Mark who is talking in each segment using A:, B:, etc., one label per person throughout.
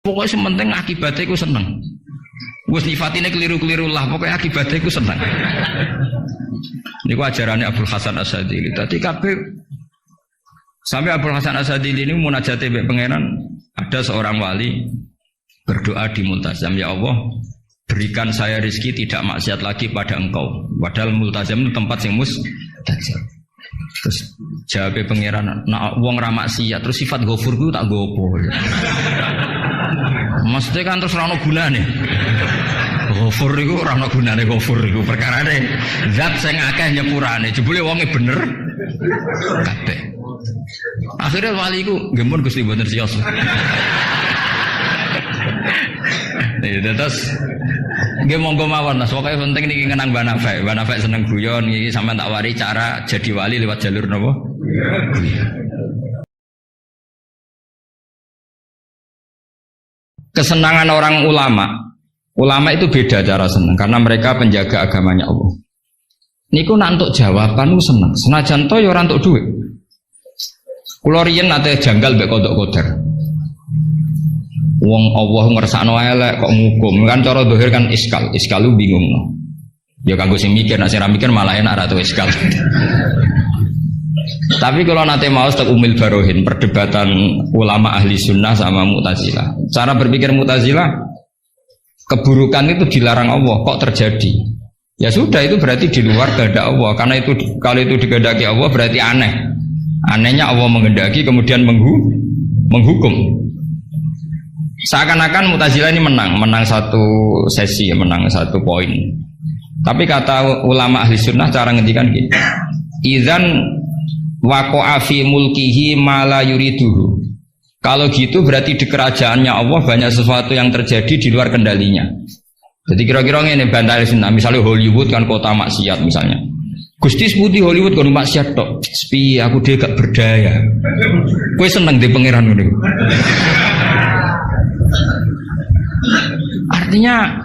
A: Pokoknya sementing akibatnya aku seneng. Wes nifatine keliru-keliru lah, pokoknya akibatnya aku seneng. Niku ajarannya Abdul Hasan Asadili. Tadi kabeh sampai Abdul Hasan Asadili ini munajate mbek pangeran, ada seorang wali berdoa di multazam, ya Allah, berikan saya rezeki tidak maksiat lagi pada engkau. Padahal multazam itu tempat yang mustajab. Terus jawab pangeran, nak wong ra maksiat terus sifat ghafur ku tak gopo. Maksudnya kan terus ora ono gunane. Ghafur iku ora ono gunane ghafur iku perkarane zat sing akeh nyepurane jebule wonge bener kabeh. Akhirnya wali iku nggih mun Gusti mboten siyos. Terus nggih monggo mawon Mas, pokoke penting niki ngenang Mbah Nafek seneng guyon iki sampean tak wari cara jadi wali lewat jalur napa? Kesenangan orang ulama itu beda cara senang karena mereka penjaga agamanya Allah. Niku nak untuk jawaban ku seneng. Senajan to ya ora entuk dhuwit. Kula riyen nate janggal mbek kodok koder. Wong Allah ngersakno elek kok ngukum kan cara zahir kan iskal lu bingung no. Ya kanggo sing mikir, nek sing ra mikir malah enak ra tuh iskal. Tapi kalau nate mau tak Umil Barohin perdebatan ulama ahli sunnah sama Mu'tazilah. Cara berpikir Mu'tazilah, keburukan itu dilarang Allah, kok terjadi? Ya sudah, itu berarti di luar kehendak Allah. Karena itu kalau itu dikehendaki Allah berarti aneh. Anehnya Allah menghendaki kemudian menghukum. Seakan-akan Mu'tazilah ini menang satu sesi, menang satu poin. Tapi kata ulama ahli sunnah cara ngendikan gitu. Idzan waqa'a fi mulkihi ma la yuriduhu. Kalau gitu berarti di kerajaannya Allah banyak sesuatu yang terjadi di luar kendalinya. Jadi kira-kira ngene bantai sunnah, misalnya Hollywood kan kota maksiat misalnya. Gusti seputi Hollywood kan maksiat tok. Sepi aku dia gak berdaya. Kowe seneng di pangeran ngono. Artinya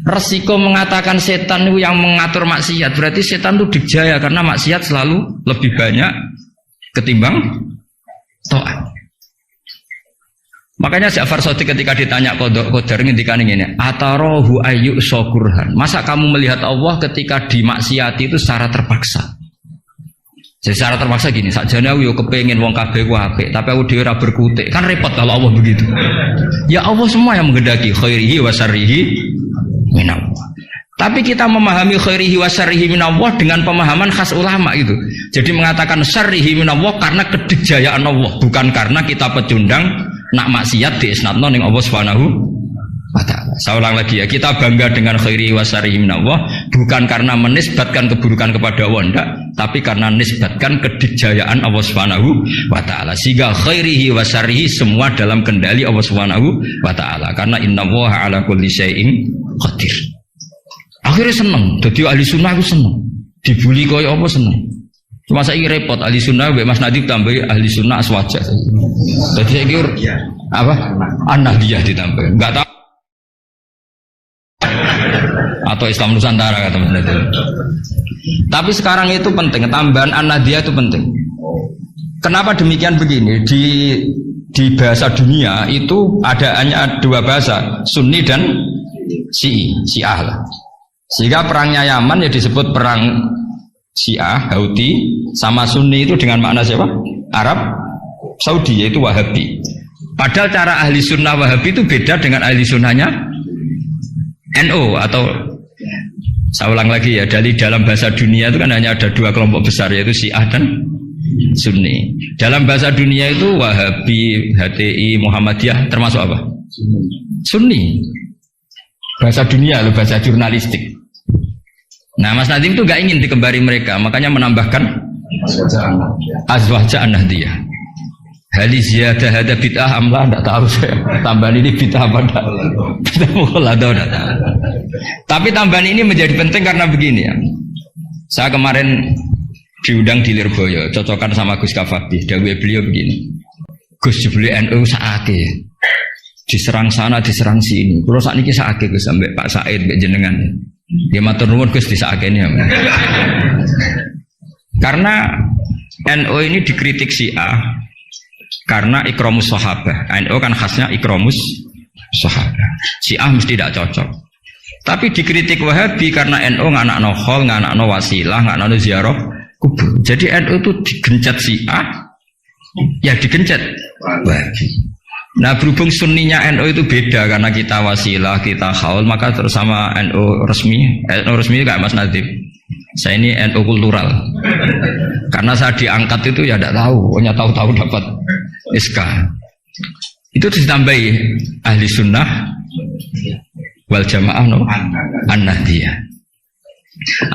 A: resiko mengatakan setan itu yang mengatur maksiat berarti setan itu dijaya karena maksiat selalu lebih banyak ketimbang taat. Makanya Ja'far Shadiq ketika ditanya Qadar ngendikan ini, atarohu ayyuk syukurhan. Masa kamu melihat Allah ketika dimaksiati itu secara terpaksa? Jadi secara terpaksa gini, sakjane aku yo kepengin wong kabeh ku apik, tapi aku dhewe ora berkutik. Kan repot kalau Allah begitu. Ya Allah semua yang menghendaki khairihi wa syarrihi minallah. Tapi kita memahami khairihi wa syarrihi minallah dengan pemahaman khas ulama itu. Jadi mengatakan syarrihi minallah karena kedikjayaan Allah, bukan karena kita pecundang nak maksiat diisnadno ning Allah Subhanahu wa taala. Saya ulang lagi ya, kita bangga dengan khairihi wa syarrihi minallah bukan karena menisbatkan keburukan kepada Allah enggak, tapi karena nisbatkan kedikjayaan Allah Subhanahu wa taala. Sehingga khairihi wa syarrihi semua dalam kendali Allah Subhanahu wa taala. Karena innallaha ala kulli syai'in qadir. Akhirnya seneng, jadi ahli sunnah aku seneng. Dibuli kaya apa seneng. Cuma saya repot ahli sunnah, Mas Nadib tambah ahli sunnah aswaja. Jadi saya kira apa? An-Nahdiyah ditambah. Enggak tahu. Atau Islam Nusantara kata Mas Nadib. Tapi sekarang itu penting, tambahan An-Nahdiyah itu penting. Kenapa demikian begini? Di bahasa dunia itu hanya dua bahasa, Sunni dan Syiah lah. Sehingga perangnya Yaman ya disebut perang Syiah, Houthi, sama Sunni itu dengan makna siapa? Arab Saudi, yaitu Wahabi. Padahal cara ahli sunnah Wahabi itu beda dengan ahli sunnahnya NU atau saya ulang lagi ya, dari dalam bahasa dunia itu kan hanya ada dua kelompok besar yaitu Syiah dan Sunni. Dalam bahasa dunia itu Wahabi, HTI, Muhammadiyah termasuk apa? Sunni. Bahasa dunia loh, bahasa jurnalistik. Nah Mas Nadim itu gak ingin dikembari mereka, makanya menambahkan azwajah an-nahdiyah. Hali ziyadah hada bid'ah amlah, tidak tahu saya. Tambahan ini bid'ah apa enggak? Bid'ah mukhalatah enggak tahu. Tapi tambahan ini menjadi penting karena begini ya. Saya kemarin diundang di Lirboyo, cocokan sama Gus Kafabih. Dawuh beliau begini. Gus jebule NU sakake. Diserang sana, diserang sini. Kalau saat ini sakake Gus sampai Pak Said, mbek jenengan. Dia matur nuwun Gus disakene ya. Karena NU ini dikritik Syiah karena ikramus sahabah. NU kan khasnya ikramus sahabat. Syiah mesti tidak cocok. Tapi dikritik Wahabi karena NU nganakno khol, nganakno wasilah, nganakno ziarah kubur. Jadi NU itu digencet Syiah, ya digencet Wahabi. Nah berhubung sunninya NU itu beda karena kita wasilah, kita haul, maka terus sama NU resmi kayak Mas Nadif. Saya ini NU kultural. Karena saya diangkat itu ya tidak tahu, hanya tahu-tahu dapat SK. Itu ditambahi ahli sunnah wal jamaah no? An-Nahdiyah.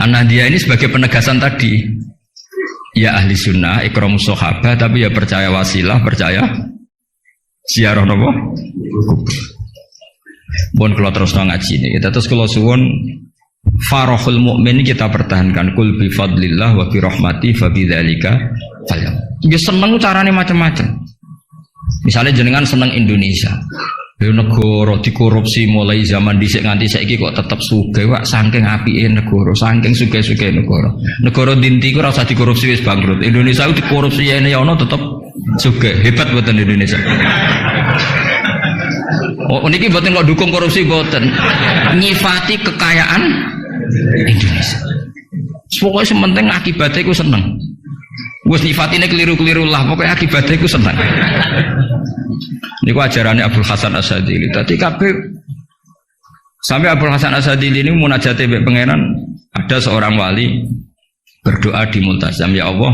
A: An-Nahdiyah ini sebagai penegasan tadi. Ya ahli sunnah, ikramus sahabat, tapi ya percaya wasilah, percaya ziarah nopo? Bon kalau terus ngaji ini, kita terus kalau suwon farahul mukmin kita pertahankan kul bi fadlillah wa bi rahmati fa bidzalika falyam. Ya seneng carane macam-macam. Misalnya jenengan seneng Indonesia. Negara dikorupsi mulai zaman dhisik nganti saiki kok tetep sugih wak saking apike negara, saking sugih-sugih negara. Negara dinti ku ora usah dikorupsi wis bangkrut. Indonesia itu dikorupsi ya ono tetep sugih. Hebat boten Indonesia. Oh niki boten kok dukung korupsi boten. Nyifati kekayaan Indonesia. Pokoknya sementing akibatnya ku seneng. Wis nyifatine keliru-keliru lah, pokoknya akibatnya ku seneng. Ini ajarannya Abdul Hasan Asadili. Tadi kabeh sampai Abdul Hasan Asadili ini munajat mbek pangeran, ada seorang wali berdoa di multazam, ya Allah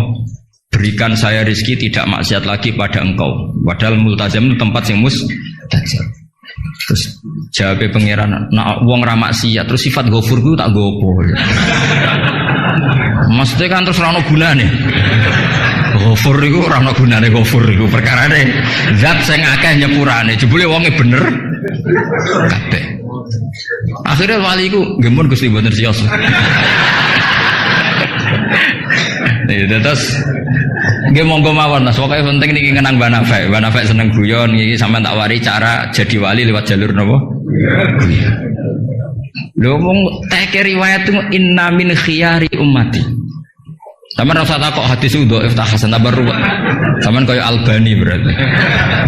A: berikan saya rezeki tidak maksiat lagi pada engkau. Padahal multazam itu tempat yang mustajab. Terus jawab pangeran, nak wong ra maksiat terus sifat ghafur ku tak gopo. Maksudnya kan terus ra ono gunane. Ghafur iku ora ono gunane ghafur iku perkarane zat sing akeh nyepurane jebule wonge bener kabeh. Akhirnya wali iku nggih mun Gusti mboten siyos. Terus nggih monggo mawon Mas, pokoke penting niki ngenang Mbah Nafek seneng guyon iki sampean tak wari cara jadi wali lewat jalur napa? Guyon. Lho wong teke riwayat inna min khiyari ummati. Sama rasa takok hadis itu dhaif ta hasan ta baru. Saman koyo Albani berarti.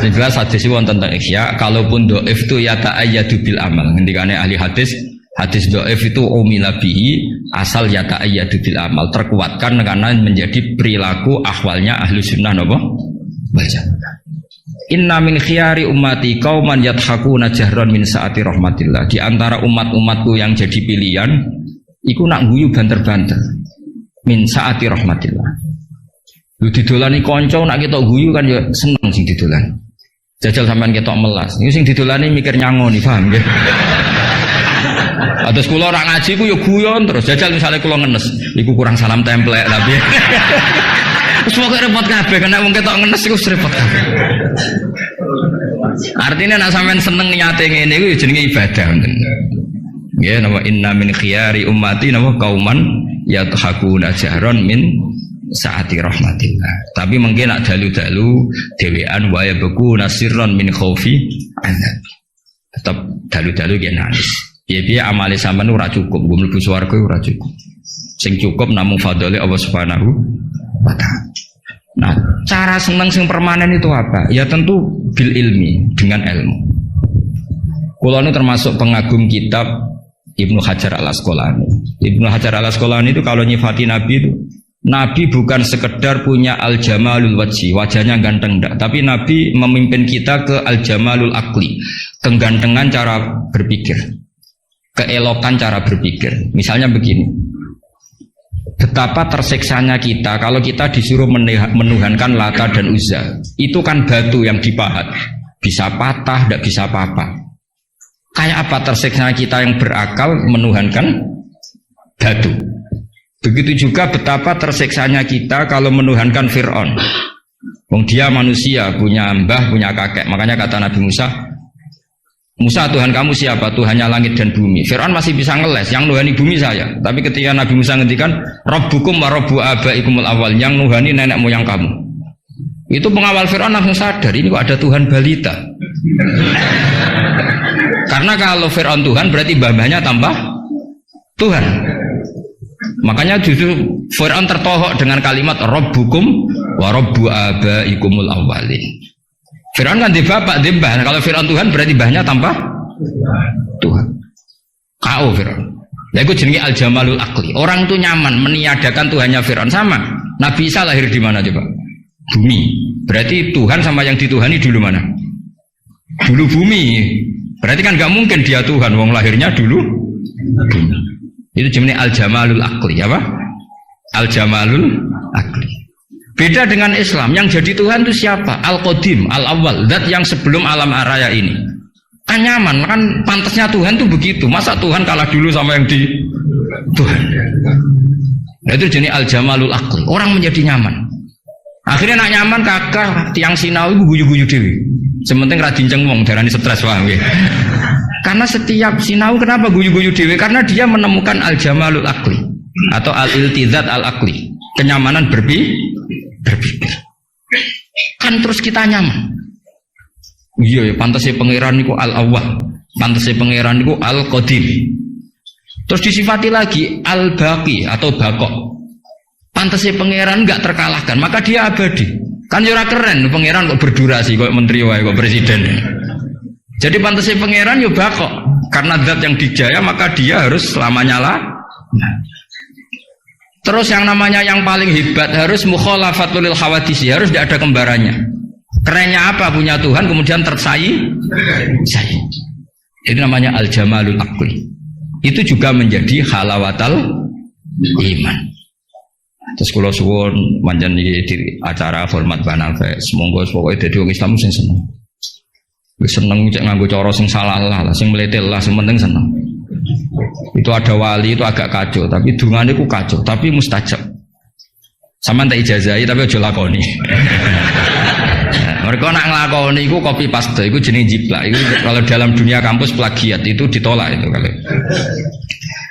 A: Sing jelas hadis itu wonten teng Ihya, kalaupun dhaif itu ya ta'ayyadu bil amal. Ngendikane ahli hadis dhaif itu umila bihi asal ya ta'ayyadu bil amal, terkuatkan karena menjadi perilaku ahwalnya ahli sunnah napa? Baca. Inna min khiyari ummati qauman yadhakuna jahran min saati rahmatillah. Di antara umat-umatku yang jadi pilihan iku nak guyu banter-banter. Min saati rahmatillah. Lu didolani kanca nak ketok guyu kan ya seneng sing didolani. Jajal sampean ketok melas. Niku sing didolani mikir nyangoni, paham nggih? Atus kula ora ngaji ku ya guyon terus. Jajal misalnya kula ngenes, iku kurang salam templek tapi. Wis pokoke repot kabeh kena wong ketok ngenes iku repot kabeh. Artinya nak sampean seneng niate ngene iku ya jenenge ibadah ngoten. Nggih napa inna min khiyari ummati napa kauman yadhakuna jahron min saati rahmatillah. Tapi mungkin nak dalu-dalu dewean wa yabku nasirron min khaufi azab. Tetap dalu-dalu ge nangis. Piye-piye amale sampean ora cukup, nggo mlebu swarga ora cukup. Sing cukup namung fadhole Allah Subhanahu wa taala. Nah, cara seneng sing permanen itu apa? Ya tentu bil ilmi, dengan ilmu. Kula ini termasuk pengagum kitab Ibnu Hajar Al-Asqalani. Ibnu Hajar Al-Asqalani itu kalau nyifati Nabi itu, Nabi bukan sekedar punya al-jamalul wajhi, wajahnya ganteng enggak, tapi Nabi memimpin kita ke al-jamalul aqli, kegantengan cara berpikir, keelokan cara berpikir. Misalnya begini, betapa tersiksanya kita kalau kita disuruh menuhankan Lata dan Uzza. Itu kan batu yang dipahat, bisa patah, tidak bisa apa-apa. Kayak apa tersiksa kita yang berakal menuhankan batu. Begitu juga betapa tersiksanya kita kalau menuhankan Fir'aun. Wong dia manusia, punya mbah, punya kakek. Makanya kata Nabi Musa, Musa Tuhan kamu siapa? Tuhannya langit dan bumi. Fir'aun masih bisa ngeles, yang nuhani bumi saya. Tapi ketika Nabi Musa ngendikan Rabbukum wa Rabbu abaikumul awal, yang nuhani nenek moyang kamu. Itu pengawal Fir'aun langsung sadar, ini kok ada Tuhan balita. Karena kalau Fir'aun Tuhan berarti mbah-mbahnya tambah Tuhan. Makanya justru Fir'aun tertohok dengan kalimat Rabbukum wa Rabbu abaikumul awwalin. Firaun kan di bapak, di mbah. Kalau Firaun Tuhan berarti mbahnya tanpa Tuhan. Kau Firaun. Ya itu jenenge al-jamalul akli. Orang itu nyaman meniadakan Tuhannya Firaun. Sama. Nabi Isa lahir di mana coba? Bumi. Berarti Tuhan sama yang dituhani dulu mana? Dulu bumi. Berarti kan nggak mungkin dia Tuhan. Wong lahirnya dulu bumi. Itu jenenge al-jamalul akli. Apa? Al-jamalul akli. Beda dengan Islam. Yang jadi Tuhan itu siapa? Al-Qadim, Al-Awwal. Zat yang sebelum alam raya ini. Kan nyaman, kan pantasnya Tuhan tuh begitu. Masa Tuhan kalah dulu sama yang di Tuhan? Nah, itu jenis al-jamalul akli. Orang menjadi nyaman. Akhirnya nak nyaman kakak tiang sinau itu guyu-guyu dewi. Sementing radinceng wong darani stres paham ya. Karena setiap sinau kenapa guyu-guyu dewi? Karena dia menemukan al-jamalul akli atau al-iltizat al-akli. Kenyamanan berpikir. Kan terus kita nyaman. Iya ya, pantasnya pangeran niku al-awwal, pantasnya pangeran niku al-qadim. Terus disifati lagi al-baqi atau bakok. Pantasnya pangeran enggak terkalahkan, maka dia abadi. Kan ora keren pangeran kok berdurasi kok menteri wae kok presiden. Jadi pantasnya pangeran yo bakok. Karena zat yang dijaya maka dia harus selamanya lah. Terus yang namanya yang paling hebat harus mukhalafatul lil hawadisi, harus tidak ada kembarannya. Kerennya apa punya Tuhan kemudian tersaing? Itu namanya al-jamalul akli. Itu juga menjadi halawatal iman. Terus kalau suwun manjan di acara hormat banal semoga pokoknya dadi wong Islam sing seneng. Wis seneng cek nganggo cara sing salah lah, sing meletel lah, sing penting seneng. Itu ada wali itu agak kacau, tapi dungane ku kacau, tapi mustajab. Sama tak ijazahi tapi aja lakoni. Mereka nak ngelakoni itu copy paste, itu jenis jiplak. Itu kalau dalam dunia kampus plagiat itu ditolak itu kalau.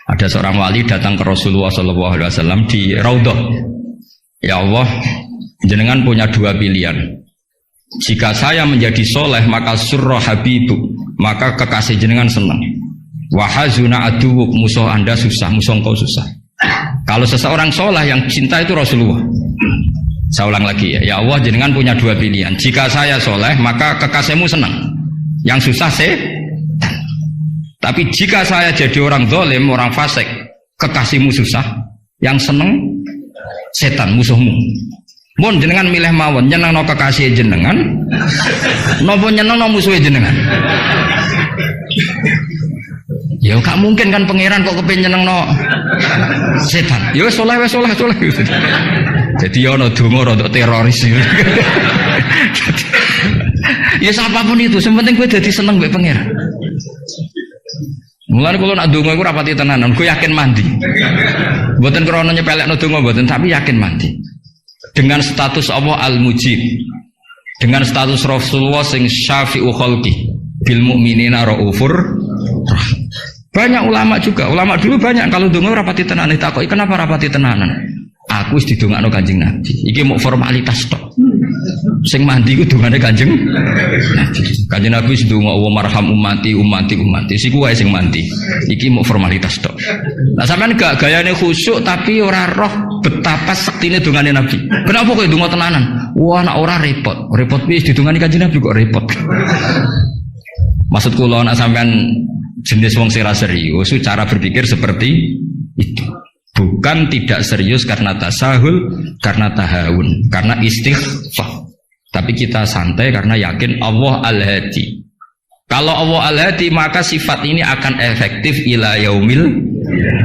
A: Ada seorang wali datang ke Rasulullah SAW di Raudhah. Ya Allah, jenengan punya dua pilihan. Jika saya menjadi soleh maka surra habibu, maka kekasih jenengan senang. Wahazuna aduwuk, musuh anda susah, musuh engkau susah. Kalau seseorang soleh yang cinta itu Rasulullah. Saya ulang lagi ya, ya Allah jenengan punya dua pilihan. Jika saya soleh maka kekasihmu senang, yang susah setan. Tapi jika saya jadi orang zalim, orang fasik, kekasihmu susah, yang senang setan musuhmu. Mun jenengan milih mawon, nyenengno kekasih jenengan, nopo nyenengno musuh jenengan. Ya gak mungkin kan pangeran kok kepen nyenengno setan. Ya wis soleh. Jadi ya ono donga rada teroris. Ya siapapun itu, sementing kowe dadi seneng mbek pangeran. Mulane kula nak donga iku rapati tenanan, kowe yakin mandi. Mboten krana nyepelekno donga mboten, tapi yakin mandi. Dengan status Allah al-mujib. Dengan status Rasulullah sing syafi'u khalqi bil mu'minina raufur rahim. Banyak ulama juga, ulama dulu banyak kalau donga rapati tenanan ditakoki kenapa rapati tenanan? Aku wis didongakno Kanjeng Nabi. Iki mau formalitas tok. Sing mandi ku dongane Kanjeng Nabi. Kanjeng Nabi wis ndonga wa marham ummati. Siku wae sing mandi. Iki mau formalitas tok. Nah sampean gak gayane khusyuk tapi ora roh betapa sektine dongane Nabi. Kenapa kok ndonga tenanan? Wah nek ora repot. Repot wis didongani Kanjeng Nabi kok repot. Maksud kula nek sampean jenis wong sira serius, cara berpikir seperti itu. Bukan tidak serius karena tasahul, karena tahawun, karena istighfar. Tapi kita santai karena yakin Allah al-hadi. Kalau Allah al-hadi maka sifat ini akan efektif ila yaumil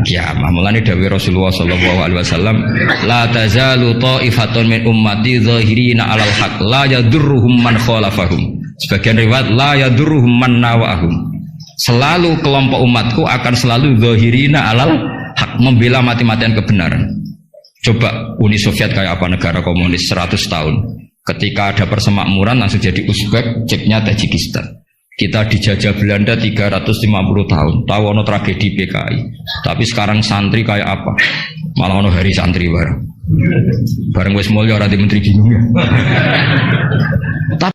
A: kiamah. Mulane dawuh Rasulullah sallallahu alaihi wasallam, la tazalu ta'ifatun min ummati zahirina alal haq la yadurruhum man khalafahum. Sebagian riwayat la yadurruhum man nawahum. Selalu kelompok umatku akan selalu zahirina alal hak, membela mati-matian kebenaran. Coba Uni Soviet kayak apa, negara komunis 100 tahun. Ketika ada persemakmuran langsung jadi Uzbek, ceknya Tajikistan. Kita dijajah Belanda 350 tahun. Tahu ono tragedi PKI. Tapi sekarang santri kayak apa? Malah ono hari santri bareng. Bareng wis mulya ora di menteri bingung ya. Tapi